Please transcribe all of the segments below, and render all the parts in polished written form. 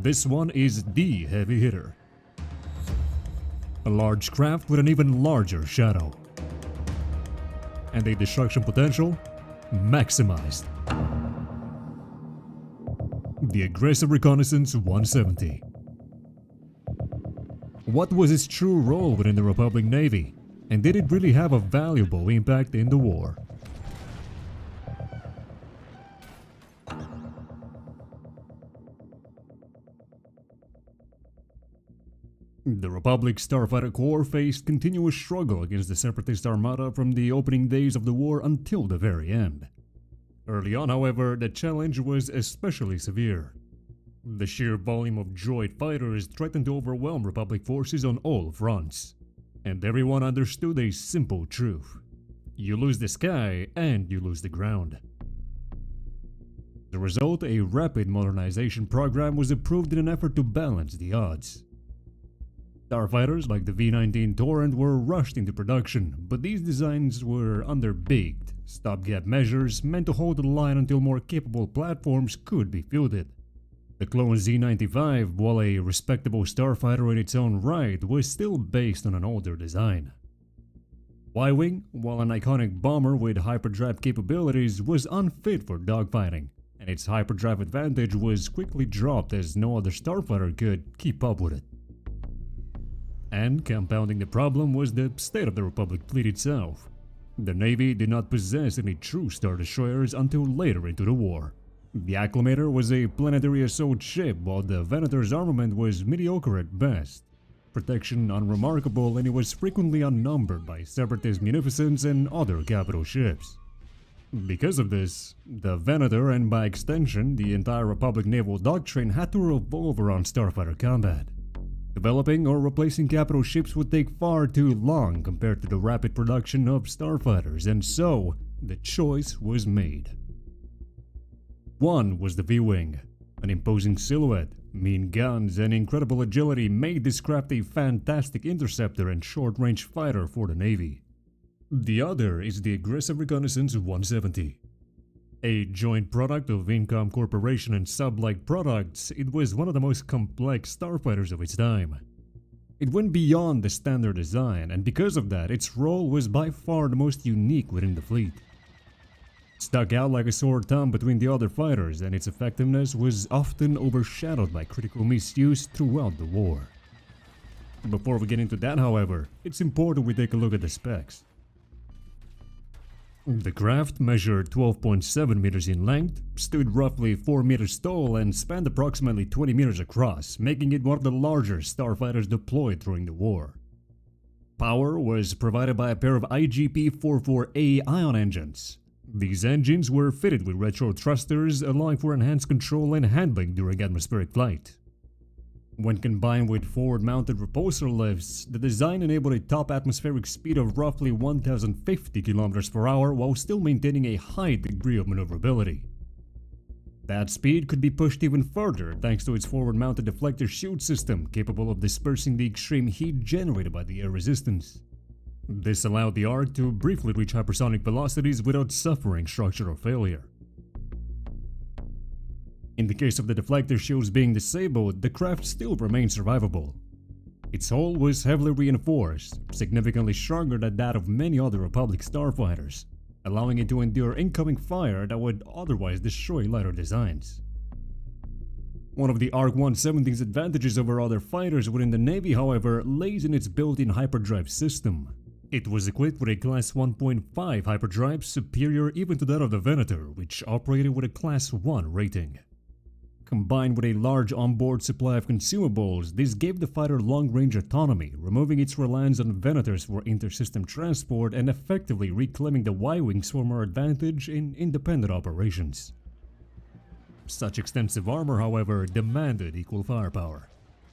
This one is the heavy hitter. A large craft with an even larger shadow. And a destruction potential maximized. The aggressive Reconnaissance 170. What was its true role within the Republic Navy, and did it really have a valuable impact in the war? The Republic's Starfighter Corps faced continuous struggle against the Separatist Armada from the opening days of the war until the very end. Early on, however, the challenge was especially severe. The sheer volume of droid fighters threatened to overwhelm Republic forces on all fronts, and everyone understood a simple truth: you lose the sky and you lose the ground. As a result, a rapid modernization program was approved in an effort to balance the odds. Starfighters like the V-19 Torrent were rushed into production, but these designs were underbaked, stopgap measures meant to hold the line until more capable platforms could be fielded. The clone Z-95, while a respectable starfighter in its own right, was still based on an older design. Y-Wing, while an iconic bomber with hyperdrive capabilities, was unfit for dogfighting, and its hyperdrive advantage was quickly dropped as no other starfighter could keep up with it. And compounding the problem was the state of the Republic fleet itself. The Navy did not possess any true Star Destroyers until later into the war. The Acclamator was a planetary assault ship, while the Venator's armament was mediocre at best. Protection unremarkable, and it was frequently outnumbered by Separatist munificence and other capital ships. Because of this, the Venator, and by extension the entire Republic naval doctrine, had to revolve around starfighter combat. Developing or replacing capital ships would take far too long compared to the rapid production of starfighters, and so the choice was made. One was the V-Wing. An imposing silhouette, mean guns, and incredible agility made this craft a fantastic interceptor and short-range fighter for the Navy. The other is the aggressive Reconnaissance 170. A joint product of Incom Corporation and Sublike Products, it was one of the most complex starfighters of its time. It went beyond the standard design, and because of that, its role was by far the most unique within the fleet. It stuck out like a sore thumb between the other fighters, and its effectiveness was often overshadowed by critical misuse throughout the war. Before we get into that, however, it's important we take a look at the specs. The craft measured 12.7 meters in length, stood roughly 4 meters tall, and spanned approximately 20 meters across, making it one of the larger starfighters deployed during the war. Power was provided by a pair of IGP-44A ion engines. These engines were fitted with retro thrusters, allowing for enhanced control and handling during atmospheric flight. When combined with forward-mounted repulsor lifts, the design enabled a top atmospheric speed of roughly 1,050 km per hour while still maintaining a high degree of maneuverability. That speed could be pushed even further thanks to its forward-mounted deflector chute system, capable of dispersing the extreme heat generated by the air resistance. This allowed the ARC to briefly reach hypersonic velocities without suffering structural failure. In the case of the deflector shields being disabled, the craft still remained survivable. Its hull was heavily reinforced, significantly stronger than that of many other Republic starfighters, allowing it to endure incoming fire that would otherwise destroy lighter designs. One of the ARC-170's advantages over other fighters within the Navy, however, lays in its built-in hyperdrive system. It was equipped with a Class 1.5 hyperdrive superior even to that of the Venator, which operated with a Class 1 rating. Combined with a large onboard supply of consumables, this gave the fighter long-range autonomy, removing its reliance on Venators for inter-system transport and effectively reclaiming the Y-Wing's former advantage in independent operations. Such extensive armor, however, demanded equal firepower,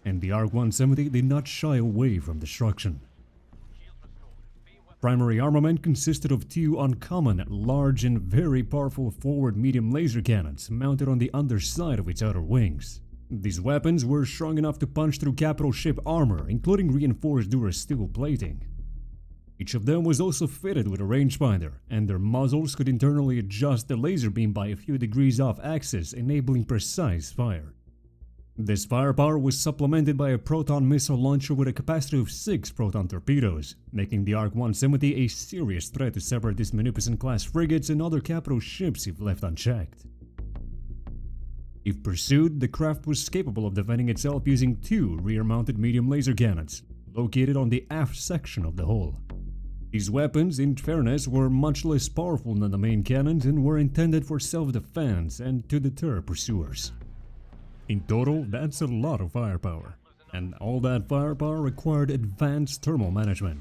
and the ARC-170 did not shy away from destruction. Primary armament consisted of two uncommon, large and very powerful forward-medium laser cannons mounted on the underside of its outer wings. These weapons were strong enough to punch through capital ship armor, including reinforced durasteel plating. Each of them was also fitted with a rangefinder, and their muzzles could internally adjust the laser beam by a few degrees off axis, enabling precise fire. This firepower was supplemented by a proton missile launcher with a capacity of 6 proton torpedoes, making the ARC-170 a serious threat to Separatist Munificent-class frigates and other capital ships if left unchecked. If pursued, the craft was capable of defending itself using 2 rear-mounted medium laser cannons, located on the aft section of the hull. These weapons, in fairness, were much less powerful than the main cannons and were intended for self-defense and to deter pursuers. In total, that's a lot of firepower, and all that firepower required advanced thermal management.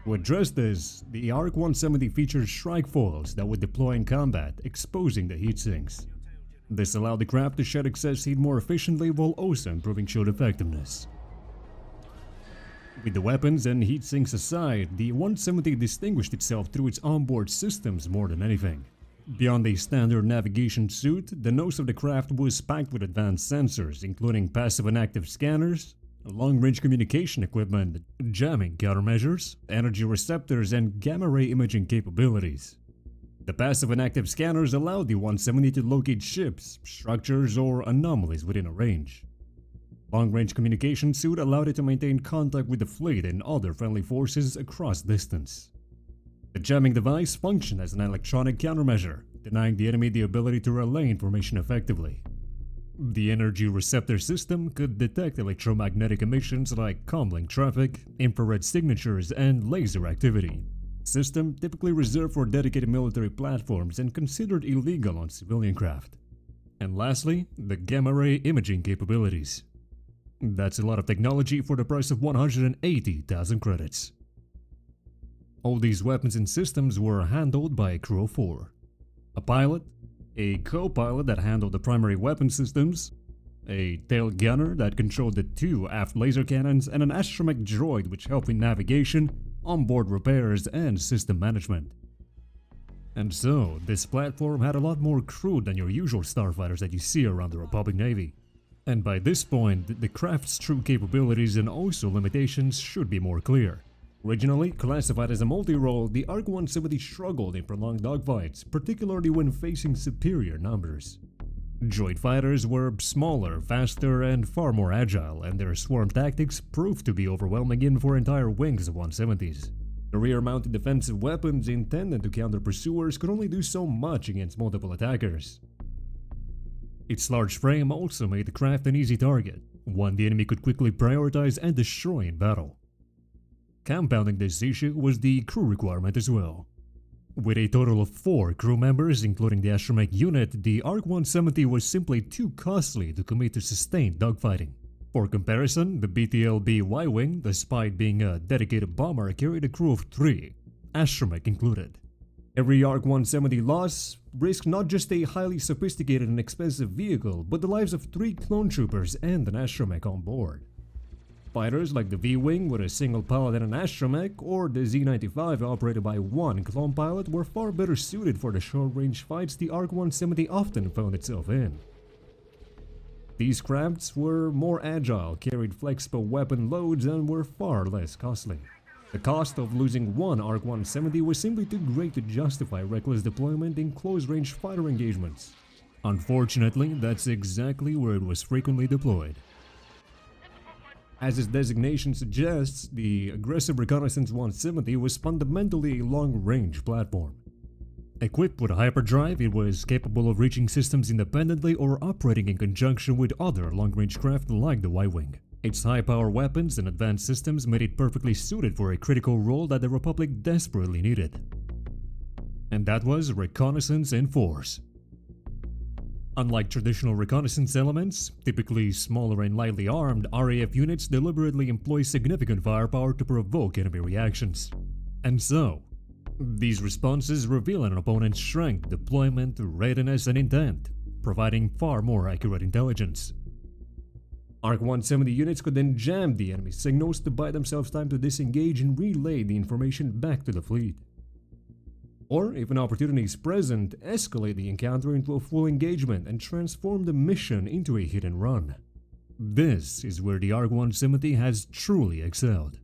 To address this, the ARC-170 featured strike foils that would deploy in combat, exposing the heat sinks. This allowed the craft to shed excess heat more efficiently while also improving shield effectiveness. With the weapons and heat sinks aside, the 170 distinguished itself through its onboard systems more than anything. Beyond a standard navigation suit, the nose of the craft was packed with advanced sensors, including passive and active scanners, long-range communication equipment, jamming countermeasures, energy receptors, and gamma-ray imaging capabilities. The passive and active scanners allowed the 170 to locate ships, structures, or anomalies within a range. Long-range communication suit allowed it to maintain contact with the fleet and other friendly forces across distance. The jamming device functioned as an electronic countermeasure, denying the enemy the ability to relay information effectively. The energy receptor system could detect electromagnetic emissions like comlink traffic, infrared signatures, and laser activity. System typically reserved for dedicated military platforms and considered illegal on civilian craft. And lastly, the gamma-ray imaging capabilities. That's a lot of technology for the price of 180,000 credits. All these weapons and systems were handled by a crew of 4. A pilot, a co-pilot that handled the primary weapon systems, a tail gunner that controlled the 2 aft laser cannons, and an astromech droid which helped in navigation, onboard repairs, and system management. And so, this platform had a lot more crew than your usual starfighters that you see around the Republic Navy. And by this point, the craft's true capabilities and also limitations should be more clear. Originally classified as a multi-role, the ARC-170 struggled in prolonged dogfights, particularly when facing superior numbers. Droid fighters were smaller, faster, and far more agile, and their swarm tactics proved to be overwhelming even for entire wings of 170s. The rear-mounted defensive weapons intended to counter pursuers could only do so much against multiple attackers. Its large frame also made the craft an easy target, one the enemy could quickly prioritize and destroy in battle. Compounding this issue was the crew requirement as well. With a total of 4 crew members, including the astromech unit, the ARC-170 was simply too costly to commit to sustained dogfighting. For comparison, the BTLB Y-Wing, despite being a dedicated bomber, carried a crew of 3, astromech included. Every ARC-170 loss risked not just a highly sophisticated and expensive vehicle, but the lives of 3 clone troopers and an astromech on board. Fighters like the V-Wing with a single pilot and an astromech, or the Z-95 operated by 1 clone pilot, were far better suited for the short-range fights the ARC-170 often found itself in. These crafts were more agile, carried flexible weapon loads, and were far less costly. The cost of losing one ARC-170 was simply too great to justify reckless deployment in close-range fighter engagements. Unfortunately, that's exactly where it was frequently deployed. As its designation suggests, the aggressive Reconnaissance 170 was fundamentally a long-range platform. Equipped with hyperdrive, it was capable of reaching systems independently or operating in conjunction with other long-range craft like the Y-Wing. Its high-power weapons and advanced systems made it perfectly suited for a critical role that the Republic desperately needed. And that was reconnaissance in force. Unlike traditional reconnaissance elements, typically smaller and lightly armed, RAF units deliberately employ significant firepower to provoke enemy reactions. And so, these responses reveal an opponent's strength, deployment, readiness, and intent, providing far more accurate intelligence. ARC-170 units could then jam the enemy signals to buy themselves time to disengage and relay the information back to the fleet. Or, if an opportunity is present, escalate the encounter into a full engagement and transform the mission into a hit and run. This is where the ARC-170 has truly excelled.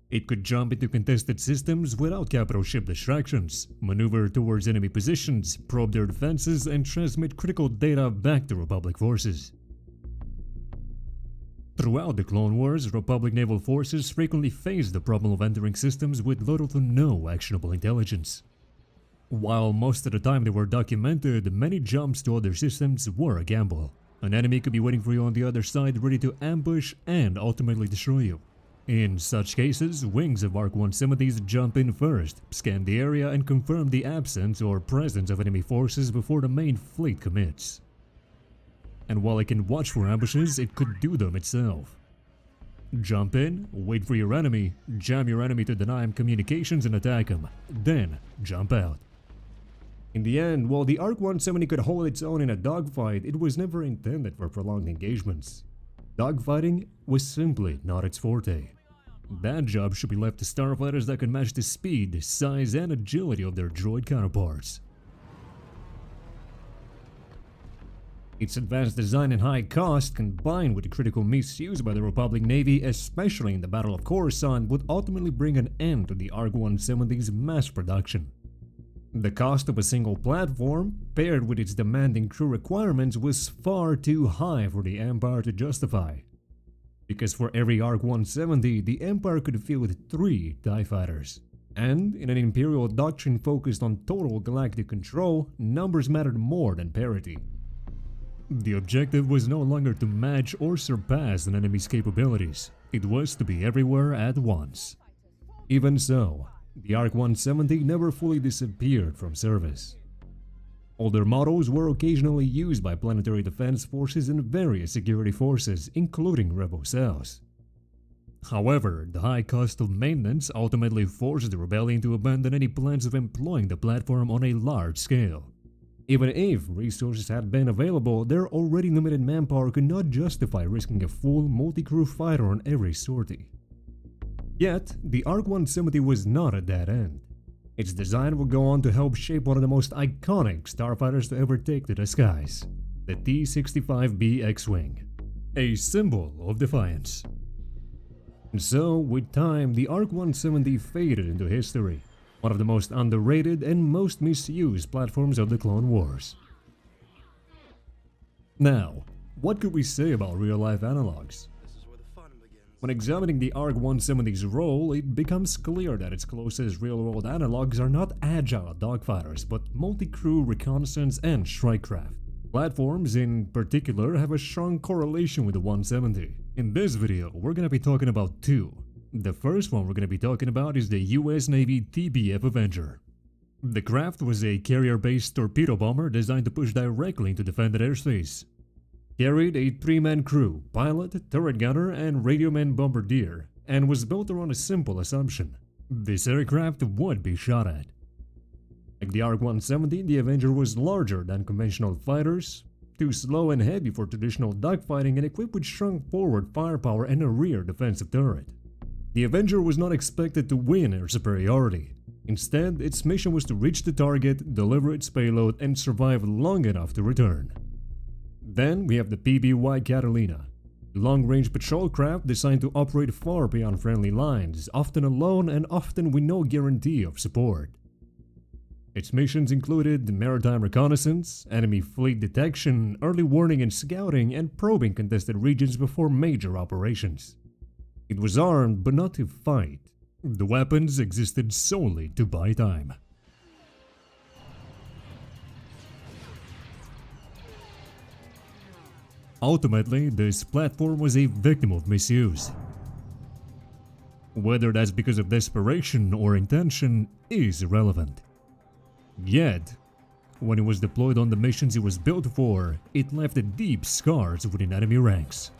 It could jump into contested systems without capital ship distractions, maneuver towards enemy positions, probe their defenses, and transmit critical data back to Republic forces. Throughout the Clone Wars, Republic naval forces frequently faced the problem of entering systems with little to no actionable intelligence. While most of the time they were documented, many jumps to other systems were a gamble. An enemy could be waiting for you on the other side, ready to ambush and ultimately destroy you. In such cases, wings of ARC-170s jump in first, scan the area, and confirm the absence or presence of enemy forces before the main fleet commits. And while it can watch for ambushes, it could do them itself. Jump in, wait for your enemy, jam your enemy to deny him communications and attack him, then jump out. In the end, while the ARC-170 could hold its own in a dogfight, it was never intended for prolonged engagements. Dogfighting was simply not its forte. That job should be left to starfighters that can match the speed, size, and agility of their droid counterparts. Its advanced design and high cost, combined with the critical misuse by the Republic Navy, especially in the Battle of Coruscant, would ultimately bring an end to the ARC-170's mass production. The cost of a single platform, paired with its demanding crew requirements, was far too high for the Empire to justify. Because for every ARC-170, the Empire could field 3 TIE fighters. And in an Imperial doctrine focused on total galactic control, numbers mattered more than parity. The objective was no longer to match or surpass an enemy's capabilities, it was to be everywhere at once. Even so, the ARC-170 never fully disappeared from service. Older models were occasionally used by planetary defense forces and various security forces, including rebel cells. However, the high cost of maintenance ultimately forced the rebellion to abandon any plans of employing the platform on a large scale. Even if resources had been available, their already limited manpower could not justify risking a full multi-crew fighter on every sortie. Yet, the ARC-170 was not a dead end. Its design would go on to help shape one of the most iconic starfighters to ever take to the skies, the T-65B X-Wing, a symbol of defiance. And so, with time, the ARC-170 faded into history, one of the most underrated and most misused platforms of the Clone Wars. Now, what could we say about real-life analogues? When examining the ARC-170's role, it becomes clear that its closest real-world analogues are not agile dogfighters, but multi-crew reconnaissance and strike craft. Platforms, in particular, have a strong correlation with the 170. In this video, we're gonna be talking about 2. The first one we're gonna be talking about is the US Navy TBF Avenger. The craft was a carrier-based torpedo bomber designed to push directly into defended airspace. Carried a 3-man crew, pilot, turret gunner, and radio man bombardier, and was built around a simple assumption: this aircraft would be shot at. Like the ARC-170, the Avenger was larger than conventional fighters, too slow and heavy for traditional dogfighting, and equipped with strong forward firepower and a rear defensive turret. The Avenger was not expected to win air superiority. Instead, its mission was to reach the target, deliver its payload, and survive long enough to return. Then we have the PBY Catalina, a long-range patrol craft designed to operate far beyond friendly lines, often alone and often with no guarantee of support. Its missions included maritime reconnaissance, enemy fleet detection, early warning and scouting, and probing contested regions before major operations. It was armed but not to fight. The weapons existed solely to buy time. Ultimately, this platform was a victim of misuse. Whether that's because of desperation or intention is irrelevant. Yet, when it was deployed on the missions it was built for, it left deep scars within enemy ranks.